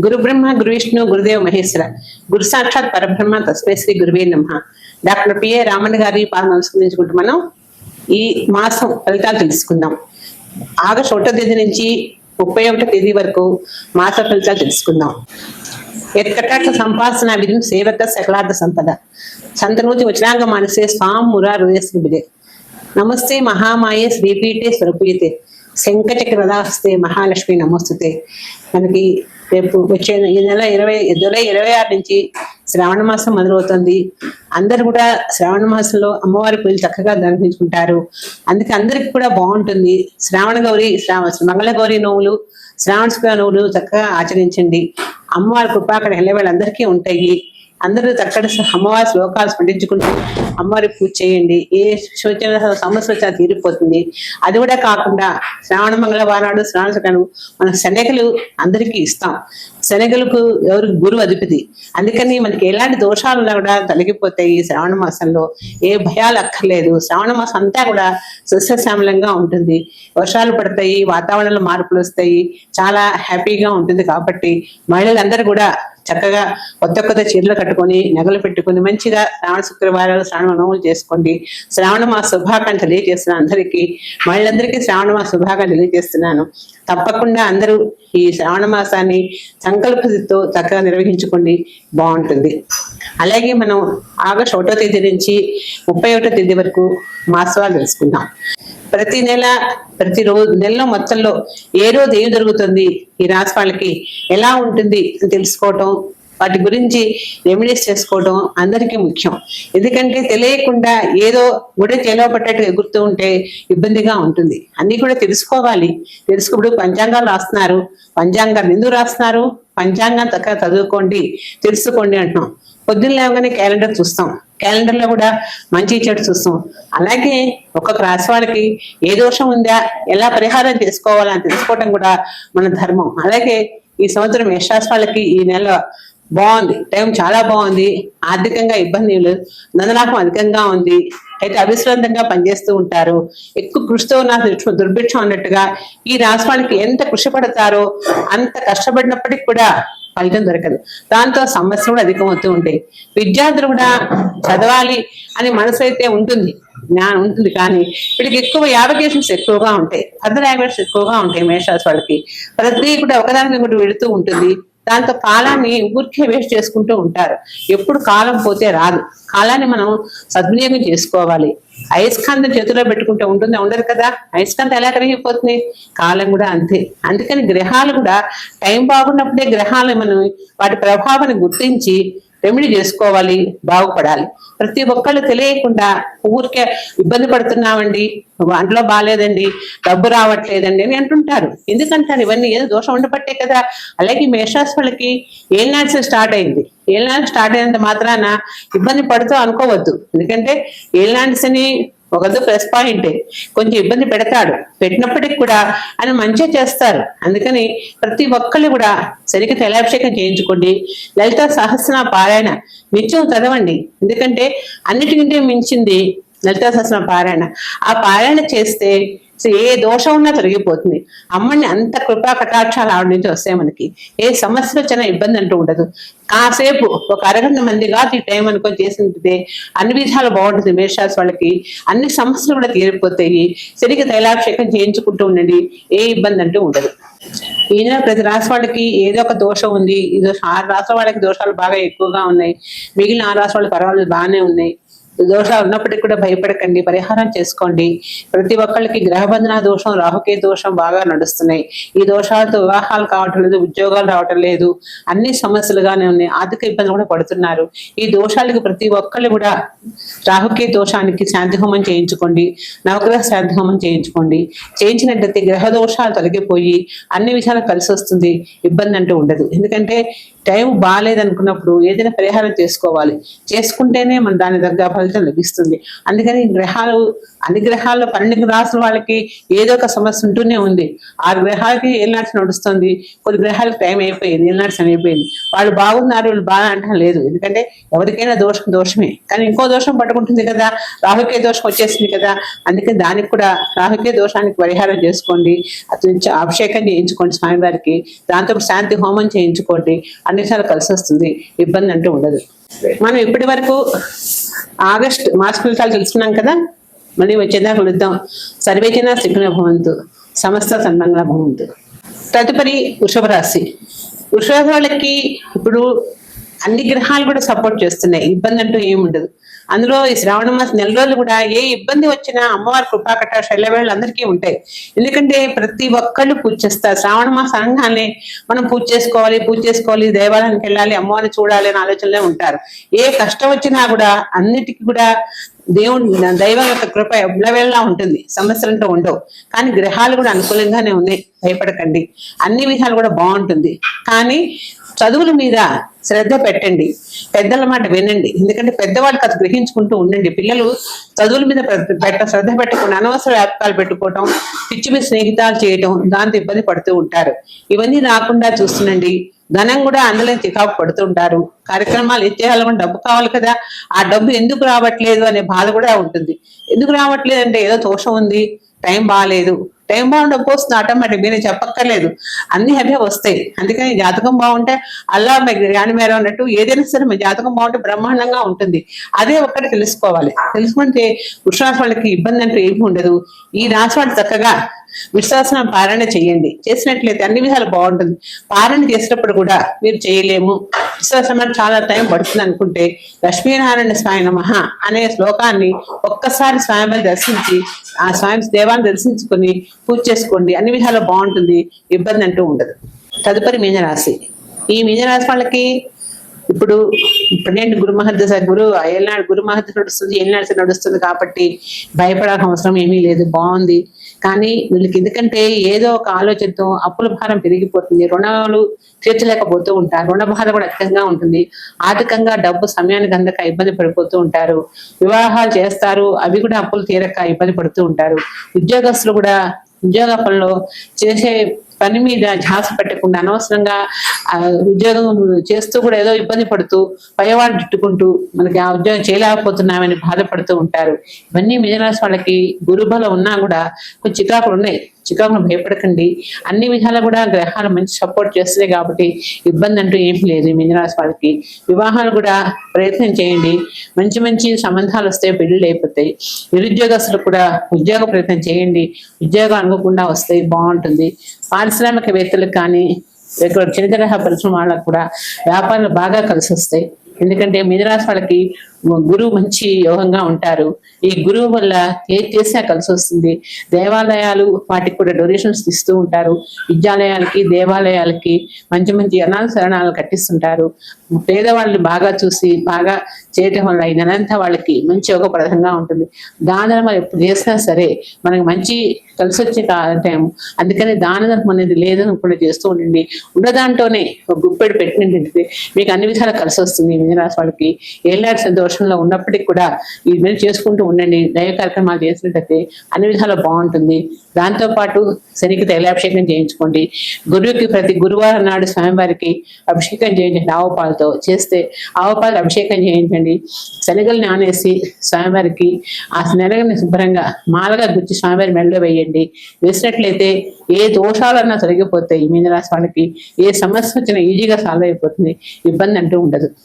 గురు బ్రహ్మ గురు విష్ణు గురుదేవ మహేశ్వర గురు సాక్షాత్ పరబ్రహ్మ తస్మై శ్రీ గురువే నమః. డాక్టర్ పిఏ రామన్ గారి పాలన నమస్కరించుకుంటూ మనం ఈ మాసం ఫలితాలు తెలుసుకుందాం. ఆగస్టు 1వ తేదీ నుంచి 31వ తేదీ వరకు మాస ఫలితాలు తెలుసుకుందాం. ఎత్కటాక్ష సంపాసన విధం సేవక సకలార్థ సంపద సంతనూతి వచనాంగ మానసే స్వాం మురా హృదయశ్రీ బిదే నమస్తే మహామాయే శ్రీపీఠే స్వరూపీయతే శంఖచక్రదాస్తే మహాలక్ష్మి నమోస్తుతే. మనకి రేపు వచ్చే ఈ నెల జూలై 26 నుంచి శ్రావణ మాసం మొదలవుతుంది. అందరు కూడా శ్రావణ మాసంలో అమ్మవారి పూజలు చక్కగా నిర్వహించుకుంటారు. అందుకే అందరికి కూడా బాగుంటుంది. శ్రావణ గౌరి మంగళ గౌరి నోవులు, శ్రావణ శుక్ర నోవులు చక్కగా ఆచరించండి. అమ్మవారి కృపాకర అందరికీ ఉంటాయి. అందరూ చక్కటి అమ్మవారి శ్లోకాలు స్మరించుకుంటూ అమ్మవారి పూజ చేయండి. ఏ సమస్య వచ్చినా తీరిపోతుంది. అది కూడా కాకుండా శ్రావణ మంగళవారం నాడు శ్రావణ శుక్రను మన శనగలు అందరికీ ఇస్తాం. శనగలకు ఎవరికి గురువు అధిపతి, అందుకని మనకి ఎలాంటి దోషాలు ఉన్నా కూడా తొలగిపోతాయి. శ్రావణ మాసంలో ఏ భయాలు అక్కర్లేదు. శ్రావణ మాసం అంతా కూడా సస్యశ్యామలంగా ఉంటుంది. వర్షాలు పడతాయి, వాతావరణంలో మార్పులు వస్తాయి, చాలా హ్యాపీగా ఉంటుంది. కాబట్టి మహిళలందరూ కూడా చక్కగా కొత్త చీరలు కట్టుకొని నగలు పెట్టుకొని మంచిగా శ్రావణ శుక్రవారాలు శ్రావణ నోములు చేసుకోండి. శ్రావణ మాస శుభాకాంక్షలు తెలియజేస్తున్నాను అందరికీ. మహిళలందరికీ శ్రావణ మాస శుభాకాంక్షలు తెలియజేస్తున్నాను. తప్పకుండా అందరూ ఈ శ్రావణ మాసాన్ని సంకల్పంతో చక్కగా నిర్వహించుకోండి, బాగుంటుంది. అలాగే మనం ఆగస్టు 1వ తేదీ నుంచి 31వ తేదీ వరకు మాసాలు తెలుసుకుందాం. ప్రతి నెల ప్రతిరోజు నెలలో మొత్తంలో ఏ రోజు ఏం జరుగుతుంది, ఈ రాశి వాళ్ళకి ఎలా ఉంటుంది అని తెలుసుకోవటం, వాటి గురించి రెమెడీస్ చేసుకోవడం అందరికీ ముఖ్యం. ఎందుకంటే తెలియకుండా ఏదో గుడి చేలో పట్టేట్టు ఎగురుతూ ఉంటే ఇబ్బందిగా ఉంటుంది. అన్ని కూడా తెలుసుకోవాలి. తెలుసుకుప్పుడు పంచాంగాలు రాస్తున్నారు. పంచాంగాలు ఎందుకు రాస్తున్నారు? పంచాంగం చక్కగా చదువుకోండి, తెలుసుకోండి అంటున్నాం. పొద్దున్న లేవగానే క్యాలెండర్ చూస్తాం. క్యాలెండర్ లో కూడా మంచి చెడు చూస్తాం. అలాగే ఒక్కొక్క రాశి వారికి ఏ దోషం ఉందా, ఎలా పరిహారం చేసుకోవాలని తెలుసుకోవడం కూడా మన ధర్మం. అలాగే ఈ సంవత్సరం మేషరాశి వాళ్ళకి ఈ నెల బాగుంది, టైం చాలా బాగుంది. ఆర్థికంగా ఇబ్బంది లేదు, ధనలాభం అధికంగా ఉంది. అయితే అవిశ్రాంతంగా పనిచేస్తూ ఉంటారు. ఎక్కువ కృషితో నాకు దుర్భిక్షం అన్నట్టుగా ఈ రాశి వాళ్ళకి ఎంత కృషి పడతారో అంత కష్టపడినప్పటికీ కూడా ఫలితం దొరకదు. దాంతో సమస్యలు కూడా అధికమవుతూ ఉంటాయి. విద్యార్థులు కూడా చదవాలి అని మనసు అయితే ఉంటుంది, జ్ఞానం ఉంటుంది. కానీ వీటికి ఎక్కువ యావిగేషన్స్ ఎక్కువగా ఉంటాయి, అదర్ యావిగేషన్స్ ఎక్కువగా ఉంటాయి. మేషరాశి వాళ్ళకి ప్రతి కూడా ఒకదానికి కూడా వెళుతూ ఉంటుంది. దాంతో కాలాన్ని ఊరికే వేస్ట్ చేసుకుంటూ ఉంటారు. ఎప్పుడు కాలం పోతే రాదు. కాలాన్ని మనం సద్వినియోగం చేసుకోవాలి. అయస్కాంతం చేతిలో పెట్టుకుంటూ ఉంటుంది, ఉండదు కదా. అయస్కాంతం ఎలా కరిగిపోతుంది, కాలం కూడా అంతే. అందుకని గ్రహాలు కూడా టైం బాగున్నప్పుడే గ్రహాలు మనం వాటి ప్రభావాన్ని గుర్తించి రెమెడీ చేసుకోవాలి, బాగుపడాలి. ప్రతి ఒక్కళ్ళు తెలియకుండా ఊరికే ఇబ్బంది పడుతున్నామండి, వంటలో బాగాలేదండి, డబ్బు రావట్లేదండి అని అంటుంటారు. ఎందుకంటారు? ఇవన్నీ ఏదో దోషం ఉండబట్టే కదా. అలాగే మేషరాశి వాళ్ళకి ఏళ్ళనాడు స్టార్ట్ అయింది. ఏళ్ళనాడు స్టార్ట్ అయినంత మాత్రాన ఇబ్బంది పడుతూ అనుకోవద్దు. ఎందుకంటే ఏళ్ళనాడు శని ఒకదు ప్లస్ పాయింటే, కొంచెం ఇబ్బంది పెడతాడు. పెట్టినప్పటికి కూడా ఆయన మంచిగా చేస్తారు. అందుకని ప్రతి ఒక్కళ్ళు కూడా సరిగ్గా తైలాభిషేకం చేయించుకోండి. లలిత సహస్ర పారాయణ నిత్యం చదవండి. ఎందుకంటే అన్నిటికంటే మించింది లలిత సహస్ర పారాయణ. ఆ పారాయణ చేస్తే ఏ దోషం ఉన్నా తొలగిపోతుంది. అమ్మని అంత కృపా కటాక్షాలు ఆవిడ నుంచి వస్తాయి. మనకి ఏ సమస్య వచ్చినా ఇబ్బంది అంటూ ఉండదు. కాసేపు ఒక అరగంట మందిగా ఈ టైం అనుకొని చేసింటే అన్ని విధాలు బాగుంటుంది. మేషరాశి వాళ్ళకి అన్ని సమస్యలు కూడా తీరిపోతాయి. సరిగ్గా తైలాభిషేకం చేయించుకుంటూ ఉండండి, ఏ ఇబ్బంది అంటూ ఉండదు. ఈయన ప్రతి రాశి వాళ్ళకి ఏదో ఒక దోషం ఉంది. ఈ దోషం 6 రాష్ట్రాల వాళ్ళకి దోషాలు బాగా ఎక్కువగా ఉన్నాయి. మిగిలిన 6 రాష్ట్రాల వాళ్ళకి పర్వాలేదు, బాగానే ఉన్నాయి. దోషాలు ఉన్నప్పటికీ కూడా భయపడకండి, పరిహారం చేసుకోండి. ప్రతి ఒక్కళ్ళకి గ్రహబంధన దోషం, రాహుకే దోషం బాగా నడుస్తున్నాయి. ఈ దోషాలతో వివాహాలు కావటం లేదు, ఉద్యోగాలు రావటం లేదు, అన్ని సమస్యలుగానే ఉన్నాయి. ఆర్థిక ఇబ్బందులు కూడా పడుతున్నారు. ఈ దోషాలకు ప్రతి ఒక్కళ్ళు కూడా రాహుకే దోషానికి శాంతి హోమం చేయించుకోండి, నవగ్రహ శాంతి హోమం చేయించుకోండి. చేయించినట్లయితే గ్రహ దోషాలు తొలగిపోయి అన్ని విషయాలు కలిసి వస్తుంది, ఇబ్బంది అంటూ ఉండదు. ఎందుకంటే టైం బాగాలేదనుకున్నప్పుడు ఏదైనా పరిహారం చేసుకోవాలి, చేసుకుంటేనే మన దాని తగ్గ ఫలితం లభిస్తుంది. అందుకని అన్ని గ్రహాల్లో 12 రాసుల వాళ్ళకి ఏదో ఒక సమస్య ఉంటూనే ఉంది. 6 గ్రహాలకి ఏలినాడ్స్ నడుస్తుంది, కొన్ని గ్రహాలకు టైం అయిపోయింది, ఏలినాడ్స్ అయిపోయింది. వాళ్ళు బాగున్నారు, వాళ్ళు బాగా అంటాం లేదు. ఎందుకంటే ఎవరికైనా దోషమే, కానీ ఇంకో దోషం పట్టుకుంటుంది కదా, రాహుకే దోషం వచ్చేసింది కదా. అందుకని దానికి కూడా రాహుకే దోషానికి పరిహారం చేసుకోండి, అతను అభిషేకం చేయించుకోండి స్వామివారికి, దాంతో శాంతి హోమం చేయించుకోండి, అన్నిసార్లు కలిసి వస్తుంది, ఇబ్బంది అంటూ ఉండదు. మనం ఇప్పటి వరకు ఆగస్ట్ మాస ఫలితాలు తెలుసుకున్నాం కదా, మళ్ళీ వచ్చేదాకా కలుద్దాం. సర్వేజన సుఖినో భవంతు, సమస్త సన్మంగళ భవంతు. తదుపరి వృషభ రాశి. వృషభ వాళ్ళకి ఇప్పుడు అన్ని గ్రహాలు కూడా సపోర్ట్ చేస్తున్నాయి, ఇబ్బంది అంటూ ఏముండదు. అందులో ఈ శ్రావణ మాసం నెల రోజులు కూడా ఏ ఇబ్బంది వచ్చినా అమ్మవారి కృపాకట శైలవేళ్ళు అందరికీ ఉంటాయి. ఎందుకంటే ప్రతి ఒక్కళ్ళు పూజ చేస్తారు. శ్రావణ మాసం అనగానే మనం పూజ చేసుకోవాలి, దేవాలయానికి వెళ్ళాలి, అమ్మవారిని చూడాలి అనే ఆలోచనలే ఉంటారు. ఏ కష్టం వచ్చినా కూడా అన్నిటికీ కూడా దేవుడు దైవం యొక్క కృప ఎవ్వవేళలా ఉంటుంది, సమస్యలంటూ ఉండవు. కానీ గ్రహాలు కూడా అనుకూలంగానే ఉన్నాయి, భయపడకండి, అన్ని విధాలు కూడా బాగుంటుంది. కానీ చదువుల మీద శ్రద్ధ పెట్టండి, పెద్దల మాట వినండి. ఎందుకంటే పెద్దవాళ్ళు కథ గ్రహించుకుంటూ ఉండండి. పిల్లలు చదువుల మీద శ్రద్ధ పెట్టకుండా అనవసర వ్యాపకాలు పెట్టుకోవటం, పిచ్చి స్నేహితాలు చేయటం, దాంతో ఇబ్బంది పడుతూ ఉంటారు. ఇవన్నీ రాకుండా చూస్తుండండి. ధనం కూడా అందులో చికాకు పడుతుంటారు. కార్యక్రమాలు ఇచ్చేయాలని డబ్బు కావాలి కదా, ఆ డబ్బు ఎందుకు రావట్లేదు అనే బాధ కూడా ఉంటుంది. ఎందుకు రావట్లేదు అంటే ఏదో దోషం ఉంది, టైం బాగాలేదు. టైం బాగుంటే డబ్బు వస్తుంది ఆటోమేటిక్, మీరు చెప్పక్కర్లేదు, అన్ని అవే వస్తాయి. అందుకని జాతకం బాగుంటే అల్లా జ్ఞానమేర అన్నట్టు ఏదైనా సరే మన జాతకం బాగుంటే బ్రహ్మాండంగా ఉంటుంది. అదే ఒక్కటి తెలుసుకోవాలి. తెలుసుకుంటే వృషరాశి వాళ్ళకి ఇబ్బంది అంటూ ఏమి ఉండదు. ఈ రాశి వాళ్ళు చక్కగా విశ్వాసం పారాయణ చేయండి, చేసినట్లయితే అన్ని విధాలు బాగుంటుంది. పారాయణ చేసినప్పుడు కూడా మీరు చేయలేము, విశ్వాసం చాలా టైం పడుతుంది అనుకుంటే లక్ష్మీనారాయణ స్వామి నమః అనే శ్లోకాన్ని ఒక్కసారి స్వామిని దర్శించి ఆ స్వామి దేవాన్ని దర్శించుకొని పూజ చేసుకోండి, అన్ని విధాలు బాగుంటుంది, ఇబ్బంది అంటూ ఉండదు. తదుపరి మీనరాశి. ఈ మీనరాశి వాళ్ళకి ఇప్పుడు 12 గురు ఏళ్ళనాడు గురు మహర్దశ నడుస్తుంది, ఏళ్ళనాడు నడుస్తుంది కాబట్టి భయపడాల్సిన అవసరం ఏమీ లేదు, బాగుంది. కానీ వీళ్ళకి ఎందుకంటే ఏదో ఒక ఆలోచనతో అప్పుల భారం పెరిగిపోతుంది, రుణాలు తీర్చలేకపోతూ ఉంటారు, రుణ బాధ కూడా అధికంగా ఉంటుంది. ఆర్థికంగా డబ్బు సమయానికి అందక ఇబ్బంది పడిపోతూ ఉంటారు. వివాహాలు చేస్తారు, అవి కూడా అప్పులు తీరక ఇబ్బంది పడుతూ ఉంటారు. ఉద్యోగస్తులు కూడా ఉద్యోగ పనిలో చేసే పని మీద ధ్యాస పెట్టకుండా అనవసరంగా ఉద్యోగం చేస్తూ కూడా ఏదో ఇబ్బంది పడుతూ పైవాళ్ళు తిట్టుకుంటూ మనకి ఆ ఉద్యోగం చేయలేకపోతున్నామని బాధపడుతూ ఉంటారు. ఇవన్నీ మీనరాశి వాళ్ళకి గురుబలం ఉన్నా కూడా కొంచెం చికాకులు ఉన్నాయి, చికాకులు భయపడకండి. అన్ని విధాలు కూడా గ్రహాలు మంచి సపోర్ట్ చేస్తున్నాయి కాబట్టి ఇబ్బంది అంటూ ఏం లేదు. మీనరాశి వాళ్ళకి వివాహాలు కూడా ప్రయత్నం చేయండి, మంచి మంచి సంబంధాలు వస్తే పెళ్లిళ్ళు అయిపోతాయి. నిరుద్యోగస్తులు కూడా ఉద్యోగ ప్రయత్నం చేయండి, ఉద్యోగం అనుకోకుండా వస్తాయి, బాగుంటుంది. పారిశ్రామికవేత్తలకు కానీ చిన్నతరహ పరిశ్రమ వాళ్ళకు కూడా వ్యాపారాలు బాగా కలిసి వస్తాయి. ఎందుకంటే మీనరాశి వాళ్ళకి గురువు మంచి యోగంగా ఉంటారు. ఈ గురువు వల్ల ఏది చేసినా కలిసి వస్తుంది. దేవాలయాలు వాటికి కూడా డొనేషన్స్ ఇస్తూ ఉంటారు. విద్యాలయాలకి దేవాలయాలకి మంచి మంచి అనాథ శరణాలు కట్టిస్తుంటారు. పేదవాళ్ళని బాగా చూసి బాగా చేయటం వల్ల ఈ నెలంతా వాళ్ళకి మంచి యోగప్రదంగా ఉంటుంది. దానం ఎప్పుడు చేసినా సరే మనకి మంచి కలిసి వచ్చే టైం. అందుకని దానం అనేది లేదని కూడా చేస్తూ ఉండండి. ఉన్నదాంట్లోనే ఒక గుప్పెడు పెట్టినట్టు మీకు అన్ని విధాలు కలిసి వస్తుంది. మీనరాశి వాళ్ళకి ఏళ్ళాడు సంతోషంలో ఉన్నప్పటికీ కూడా ఈ మీరు చేసుకుంటూ ఉండండి. దైవ కార్యక్రమాలు చేసినట్టయితే అన్ని విధాలు బాగుంటుంది. దాంతో పాటు శనికి తైలాభిషేకం చేయించుకోండి. గురువుకి ప్రతి గురువారం నాడు స్వామివారికి అభిషేకం చేయించండి. ఆవుపాలతో చేస్తే ఆవుపాలు అభిషేకం చేయించండి. శనగలు నానేసి స్వామివారికి ఆ శనగల్ని శుభ్రంగా మాలగా గుచ్చి స్వామివారి మెడలో వేయండి. వేసినట్లయితే ఏ దోషాలన్నా తొలగిపోతాయి. మీనరాశి వాళ్ళకి ఏ సమస్య వచ్చినా ఈజీగా సాల్వ్ అయిపోతుంది, ఇబ్బంది అంటూ ఉండదు.